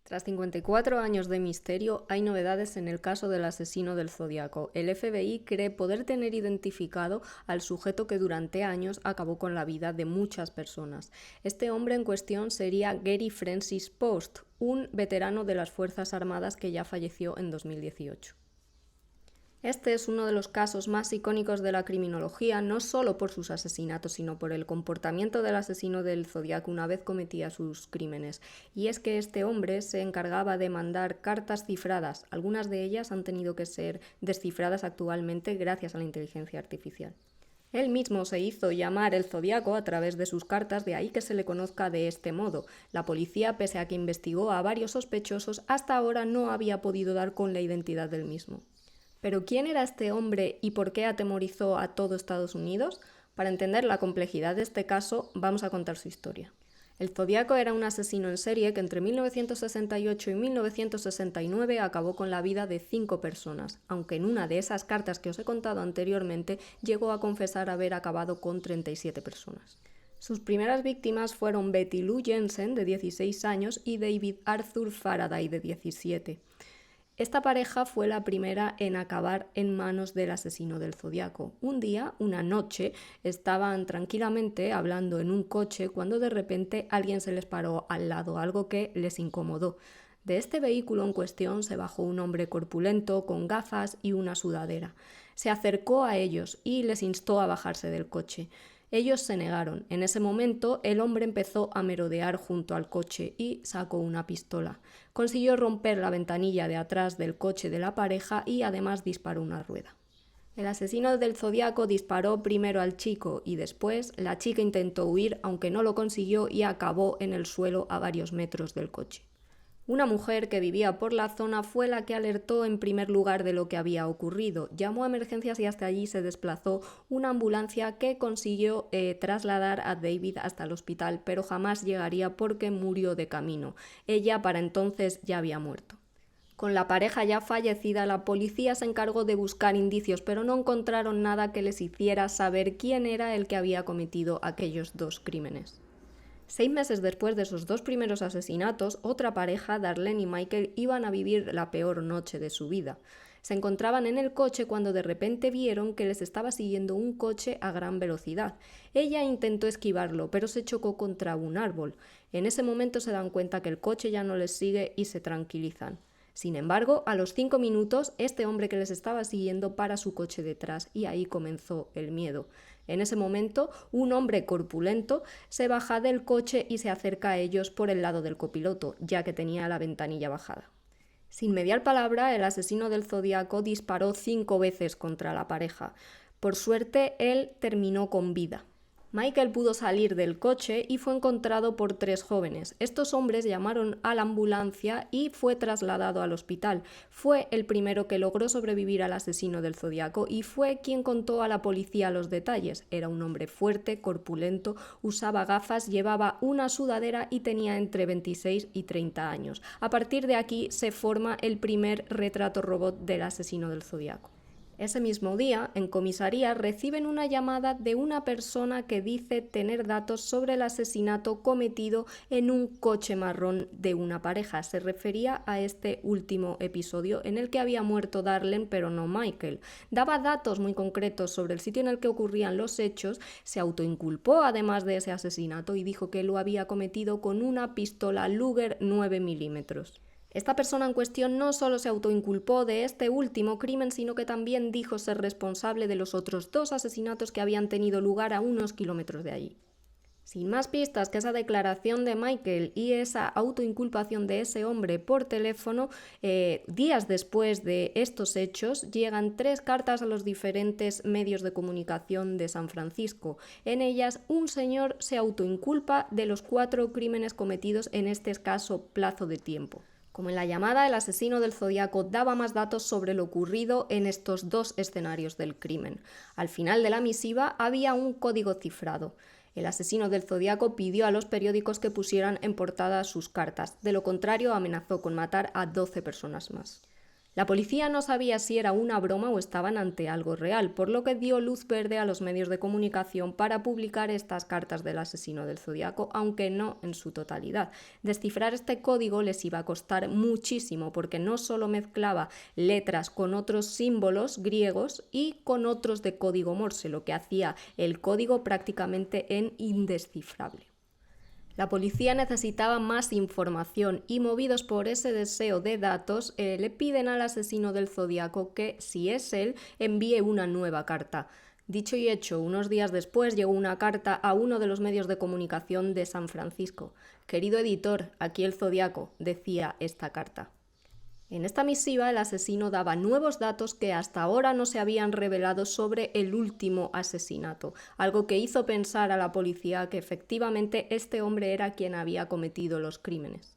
Tras 54 años de misterio, hay novedades en el caso del asesino del Zodíaco. El FBI cree poder tener identificado al sujeto que durante años acabó con la vida de muchas personas. Este hombre en cuestión sería Gary Francis Post, un veterano de las Fuerzas Armadas que ya falleció en 2018. Este es uno de los casos más icónicos de la criminología, no solo por sus asesinatos, sino por el comportamiento del asesino del Zodíaco una vez cometía sus crímenes. Y es que este hombre se encargaba de mandar cartas cifradas. Algunas de ellas han tenido que ser descifradas actualmente gracias a la inteligencia artificial. Él mismo se hizo llamar el Zodíaco a través de sus cartas, de ahí que se le conozca de este modo. La policía, pese a que investigó a varios sospechosos, hasta ahora no había podido dar con la identidad del mismo. ¿Pero quién era este hombre y por qué atemorizó a todo Estados Unidos? Para entender la complejidad de este caso, vamos a contar su historia. El Zodíaco era un asesino en serie que entre 1968 y 1969 acabó con la vida de 5 personas, aunque en una de esas cartas que os he contado anteriormente llegó a confesar haber acabado con 37 personas. Sus primeras víctimas fueron Betty Lou Jensen, de 16 años, y David Arthur Faraday, de 17. Esta pareja fue la primera en acabar en manos del asesino del Zodíaco. Un día, una noche, estaban tranquilamente hablando en un coche cuando de repente alguien se les paró al lado, algo que les incomodó. De este vehículo en cuestión se bajó un hombre corpulento, con gafas y una sudadera. Se acercó a ellos y les instó a bajarse del coche. Ellos se negaron. En ese momento, el hombre empezó a merodear junto al coche y sacó una pistola. Consiguió romper la ventanilla de atrás del coche de la pareja y además disparó una rueda. El asesino del Zodíaco disparó primero al chico y después la chica intentó huir, aunque no lo consiguió, y acabó en el suelo a varios metros del coche. Una mujer que vivía por la zona fue la que alertó en primer lugar de lo que había ocurrido. Llamó a emergencias y hasta allí se desplazó una ambulancia que consiguió trasladar a David hasta el hospital, pero jamás llegaría porque murió de camino. Ella para entonces ya había muerto. Con la pareja ya fallecida, la policía se encargó de buscar indicios, pero no encontraron nada que les hiciera saber quién era el que había cometido aquellos 2 crímenes. 6 meses después de esos 2 primeros asesinatos, otra pareja, Darlene y Michael, iban a vivir la peor noche de su vida. Se encontraban en el coche cuando de repente vieron que les estaba siguiendo un coche a gran velocidad. Ella intentó esquivarlo, pero se chocó contra un árbol. En ese momento se dan cuenta que el coche ya no les sigue y se tranquilizan. Sin embargo, a los 5 minutos, este hombre que les estaba siguiendo para su coche detrás y ahí comenzó el miedo. En ese momento, un hombre corpulento se baja del coche y se acerca a ellos por el lado del copiloto, ya que tenía la ventanilla bajada. Sin mediar palabra, el asesino del Zodíaco disparó 5 veces contra la pareja. Por suerte, él terminó con vida. Michael pudo salir del coche y fue encontrado por 3 jóvenes. Estos hombres llamaron a la ambulancia y fue trasladado al hospital. Fue el primero que logró sobrevivir al asesino del Zodíaco y fue quien contó a la policía los detalles. Era un hombre fuerte, corpulento, usaba gafas, llevaba una sudadera y tenía entre 26 y 30 años. A partir de aquí se forma el primer retrato robot del asesino del Zodíaco. Ese mismo día, en comisaría, reciben una llamada de una persona que dice tener datos sobre el asesinato cometido en un coche marrón de una pareja. Se refería a este último episodio en el que había muerto Darlene, pero no Michael. Daba datos muy concretos sobre el sitio en el que ocurrían los hechos, se autoinculpó además de ese asesinato y dijo que lo había cometido con una pistola Luger 9 milímetros. Esta persona en cuestión no solo se autoinculpó de este último crimen, sino que también dijo ser responsable de los otros 2 asesinatos que habían tenido lugar a unos kilómetros de allí. Sin más pistas que esa declaración de Michael y esa autoinculpación de ese hombre por teléfono, días después de estos hechos, llegan 3 cartas a los diferentes medios de comunicación de San Francisco. En ellas, un señor se autoinculpa de los 4 crímenes cometidos en este escaso plazo de tiempo. Como en la llamada, el asesino del Zodíaco daba más datos sobre lo ocurrido en estos 2 escenarios del crimen. Al final de la misiva había un código cifrado. El asesino del Zodíaco pidió a los periódicos que pusieran en portada sus cartas. De lo contrario, amenazó con matar a 12 personas más. La policía no sabía si era una broma o estaban ante algo real, por lo que dio luz verde a los medios de comunicación para publicar estas cartas del asesino del Zodíaco, aunque no en su totalidad. Descifrar este código les iba a costar muchísimo, porque no solo mezclaba letras con otros símbolos griegos y con otros de código Morse, lo que hacía el código prácticamente indescifrable. La policía necesitaba más información y, movidos por ese deseo de datos, le piden al asesino del Zodíaco que, si es él, envíe una nueva carta. Dicho y hecho, unos días después llegó una carta a uno de los medios de comunicación de San Francisco. «Querido editor, aquí el Zodíaco», decía esta carta. En esta misiva, el asesino daba nuevos datos que hasta ahora no se habían revelado sobre el último asesinato, algo que hizo pensar a la policía que efectivamente este hombre era quien había cometido los crímenes.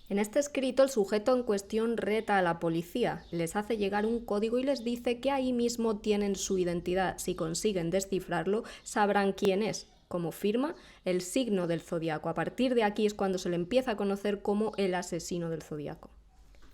En este escrito, el sujeto en cuestión reta a la policía, les hace llegar un código y les dice que ahí mismo tienen su identidad. Si consiguen descifrarlo, sabrán quién es. Como firma, el signo del Zodíaco. A partir de aquí es cuando se le empieza a conocer como el asesino del Zodíaco.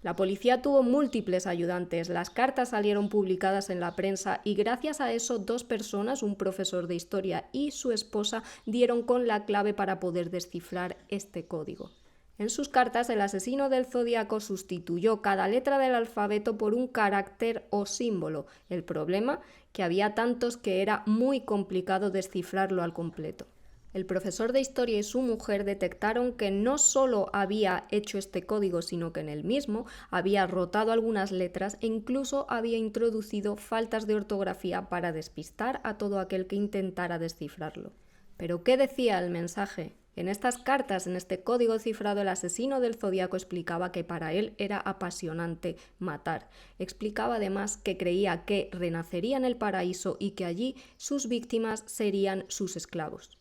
La policía tuvo múltiples ayudantes, las cartas salieron publicadas en la prensa y gracias a eso 2 personas, un profesor de historia y su esposa, dieron con la clave para poder descifrar este código. En sus cartas, el asesino del Zodíaco sustituyó cada letra del alfabeto por un carácter o símbolo. El problema, que había tantos que era muy complicado descifrarlo al completo. El profesor de historia y su mujer detectaron que no solo había hecho este código, sino que en el mismo había rotado algunas letras e incluso había introducido faltas de ortografía para despistar a todo aquel que intentara descifrarlo. ¿Pero qué decía el mensaje? En estas cartas, en este código cifrado, el asesino del Zodíaco explicaba que para él era apasionante matar. Explicaba además que creía que renacería en el paraíso y que allí sus víctimas serían sus esclavos.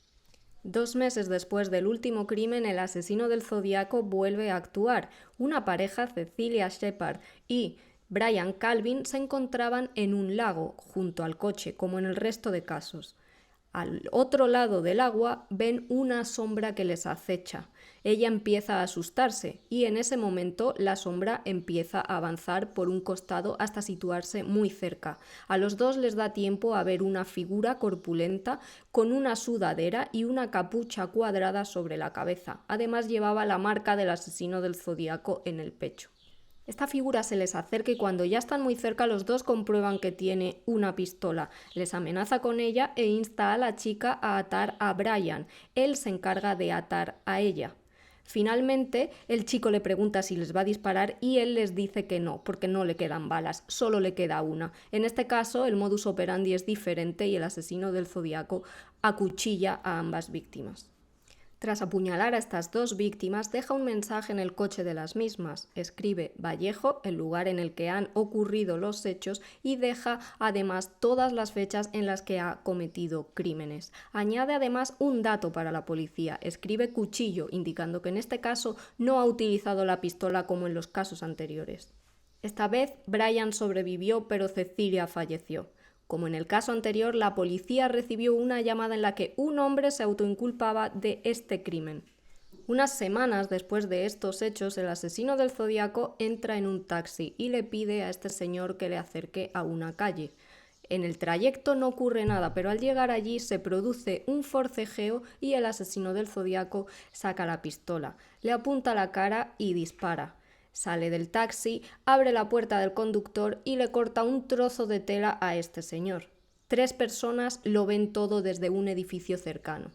2 meses después del último crimen, el asesino del Zodíaco vuelve a actuar. Una pareja, Cecilia Shepard y Brian Calvin, se encontraban en un lago junto al coche, como en el resto de casos. Al otro lado del agua ven una sombra que les acecha. Ella empieza a asustarse y en ese momento la sombra empieza a avanzar por un costado hasta situarse muy cerca. A los 2 les da tiempo a ver una figura corpulenta con una sudadera y una capucha cuadrada sobre la cabeza. Además llevaba la marca del asesino del Zodíaco en el pecho. Esta figura se les acerca y cuando ya están muy cerca los 2 comprueban que tiene una pistola. Les amenaza con ella e insta a la chica a atar a Brian. Él se encarga de atar a ella. Finalmente, el chico le pregunta si les va a disparar y él les dice que no, porque no le quedan balas, solo le queda una. En este caso, el modus operandi es diferente y el asesino del Zodíaco acuchilla a ambas víctimas. Tras apuñalar a estas 2 víctimas, deja un mensaje en el coche de las mismas. Escribe Vallejo, el lugar en el que han ocurrido los hechos, y deja además todas las fechas en las que ha cometido crímenes. Añade además un dato para la policía. Escribe cuchillo, indicando que en este caso no ha utilizado la pistola como en los casos anteriores. Esta vez Brian sobrevivió, pero Cecilia falleció. Como en el caso anterior, la policía recibió una llamada en la que un hombre se autoinculpaba de este crimen. Unas semanas después de estos hechos, el asesino del Zodíaco entra en un taxi y le pide a este señor que le acerque a una calle. En el trayecto no ocurre nada, pero al llegar allí se produce un forcejeo y el asesino del Zodíaco saca la pistola, le apunta a la cara y dispara. Sale del taxi, abre la puerta del conductor y le corta un trozo de tela a este señor. 3 personas lo ven todo desde un edificio cercano.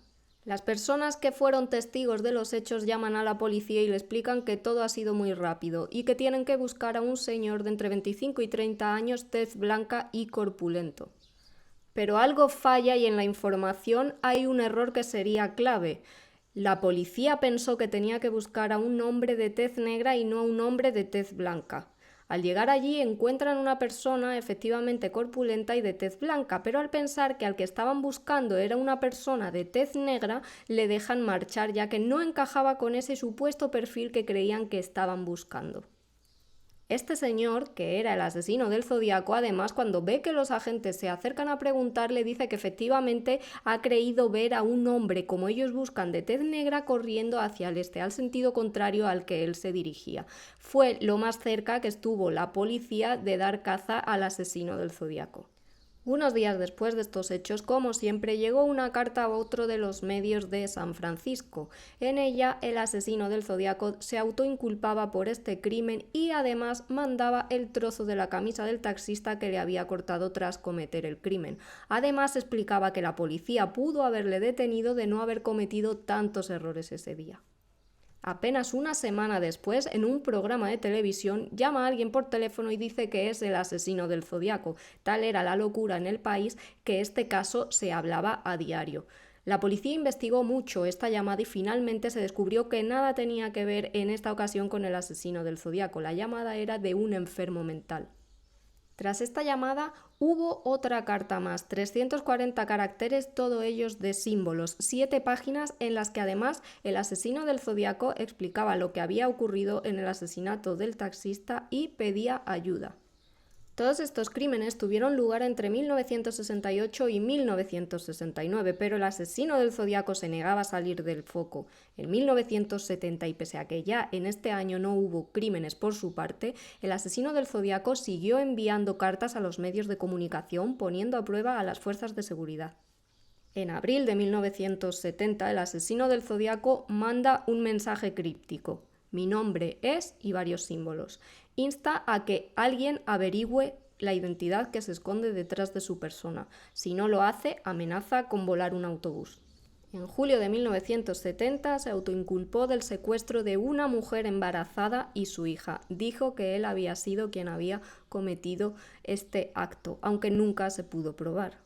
Las personas que fueron testigos de los hechos llaman a la policía y le explican que todo ha sido muy rápido y que tienen que buscar a un señor de entre 25 y 30 años, tez blanca y corpulento. Pero algo falla y en la información hay un error que sería clave. La policía pensó que tenía que buscar a un hombre de tez negra y no a un hombre de tez blanca. Al llegar allí encuentran una persona efectivamente corpulenta y de tez blanca, pero al pensar que al que estaban buscando era una persona de tez negra, le dejan marchar ya que no encajaba con ese supuesto perfil que creían que estaban buscando. Este señor, que era el asesino del Zodíaco, además, cuando ve que los agentes se acercan a preguntarle, dice que efectivamente ha creído ver a un hombre, como ellos buscan, de tez negra corriendo hacia el este, al sentido contrario al que él se dirigía. Fue lo más cerca que estuvo la policía de dar caza al asesino del Zodíaco. Unos días después de estos hechos, como siempre, llegó una carta a otro de los medios de San Francisco. En ella, el asesino del Zodíaco se autoinculpaba por este crimen y además mandaba el trozo de la camisa del taxista que le había cortado tras cometer el crimen. Además, explicaba que la policía pudo haberle detenido de no haber cometido tantos errores ese día. Apenas una semana después, en un programa de televisión, llama a alguien por teléfono y dice que es el asesino del Zodíaco. Tal era la locura en el país que este caso se hablaba a diario. La policía investigó mucho esta llamada y finalmente se descubrió que nada tenía que ver en esta ocasión con el asesino del Zodíaco. La llamada era de un enfermo mental. Tras esta llamada hubo otra carta más, 340 caracteres, todos ellos de símbolos, 7 páginas en las que además el asesino del Zodíaco explicaba lo que había ocurrido en el asesinato del taxista y pedía ayuda. Todos estos crímenes tuvieron lugar entre 1968 y 1969, pero el asesino del Zodíaco se negaba a salir del foco. En 1970, y pese a que ya en este año no hubo crímenes por su parte, el asesino del Zodíaco siguió enviando cartas a los medios de comunicación poniendo a prueba a las fuerzas de seguridad. En abril de 1970, el asesino del Zodíaco manda un mensaje críptico. Mi nombre es y varios símbolos. Insta a que alguien averigüe la identidad que se esconde detrás de su persona. Si no lo hace, amenaza con volar un autobús. En julio de 1970 se autoinculpó del secuestro de una mujer embarazada y su hija. Dijo que él había sido quien había cometido este acto, aunque nunca se pudo probar.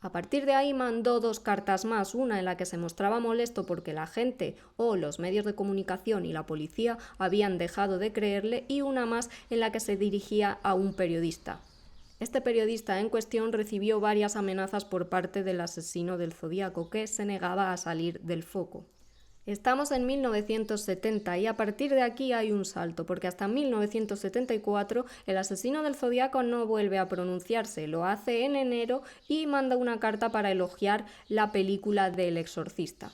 A partir de ahí mandó 2 cartas más, una en la que se mostraba molesto porque la gente o los medios de comunicación y la policía habían dejado de creerle y una más en la que se dirigía a un periodista. Este periodista en cuestión recibió varias amenazas por parte del asesino del Zodíaco que se negaba a salir del foco. Estamos en 1970 y a partir de aquí hay un salto, porque hasta 1974 el asesino del Zodíaco no vuelve a pronunciarse, lo hace en enero y manda una carta para elogiar la película del Exorcista.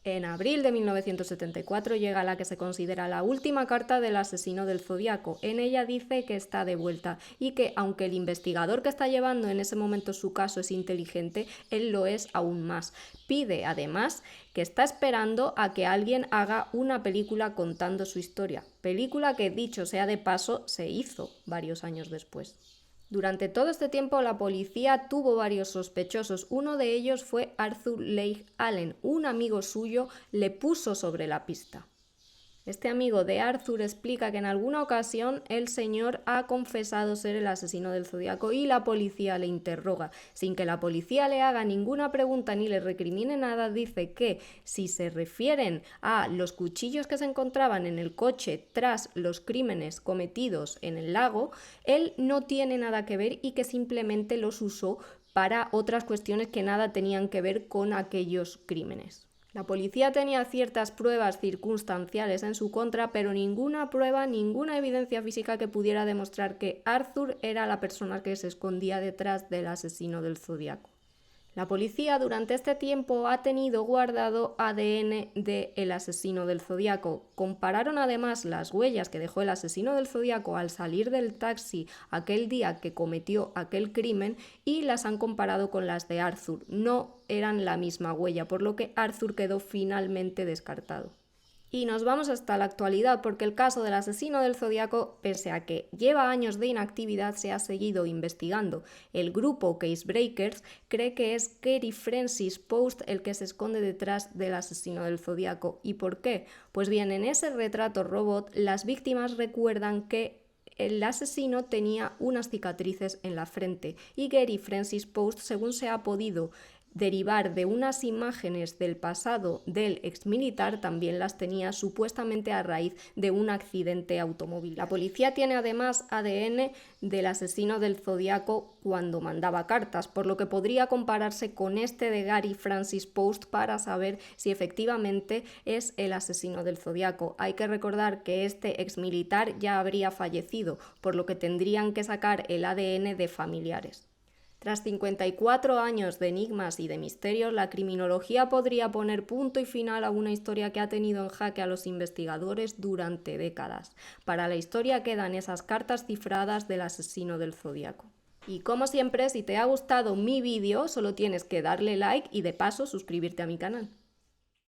En abril de 1974 llega la que se considera la última carta del asesino del Zodíaco. En ella dice que está de vuelta y que aunque el investigador que está llevando en ese momento su caso es inteligente, él lo es aún más. Pide además que está esperando a que alguien haga una película contando su historia. Película que, dicho sea de paso, se hizo varios años después. Durante todo este tiempo la policía tuvo varios sospechosos. Uno de ellos fue Arthur Leigh Allen. Un amigo suyo le puso sobre la pista. Este amigo de Arthur explica que en alguna ocasión el señor ha confesado ser el asesino del Zodíaco y la policía le interroga. Sin que la policía le haga ninguna pregunta ni le recrimine nada, dice que si se refieren a los cuchillos que se encontraban en el coche tras los crímenes cometidos en el lago, él no tiene nada que ver y que simplemente los usó para otras cuestiones que nada tenían que ver con aquellos crímenes. La policía tenía ciertas pruebas circunstanciales en su contra, pero ninguna prueba, ninguna evidencia física que pudiera demostrar que Arthur era la persona que se escondía detrás del asesino del Zodíaco. La policía durante este tiempo ha tenido guardado ADN del asesino del Zodíaco. Compararon además las huellas que dejó el asesino del Zodíaco al salir del taxi aquel día que cometió aquel crimen y las han comparado con las de Arthur. No eran la misma huella, por lo que Arthur quedó finalmente descartado. Y nos vamos hasta la actualidad porque el caso del asesino del Zodíaco, pese a que lleva años de inactividad, se ha seguido investigando. El grupo Casebreakers cree que es Gary Francis Post el que se esconde detrás del asesino del Zodíaco. ¿Y por qué? Pues bien, en ese retrato robot las víctimas recuerdan que el asesino tenía unas cicatrices en la frente y Gary Francis Post, según se ha podido derivar de unas imágenes del pasado del exmilitar también las tenía supuestamente a raíz de un accidente automóvil. La policía tiene además ADN del asesino del Zodíaco cuando mandaba cartas, por lo que podría compararse con este de Gary Francis Post para saber si efectivamente es el asesino del Zodíaco. Hay que recordar que este exmilitar ya habría fallecido, por lo que tendrían que sacar el ADN de familiares. Tras 54 años de enigmas y de misterios, la criminología podría poner punto y final a una historia que ha tenido en jaque a los investigadores durante décadas. Para la historia quedan esas cartas cifradas del asesino del Zodíaco. Y como siempre, si te ha gustado mi vídeo, solo tienes que darle like y de paso suscribirte a mi canal.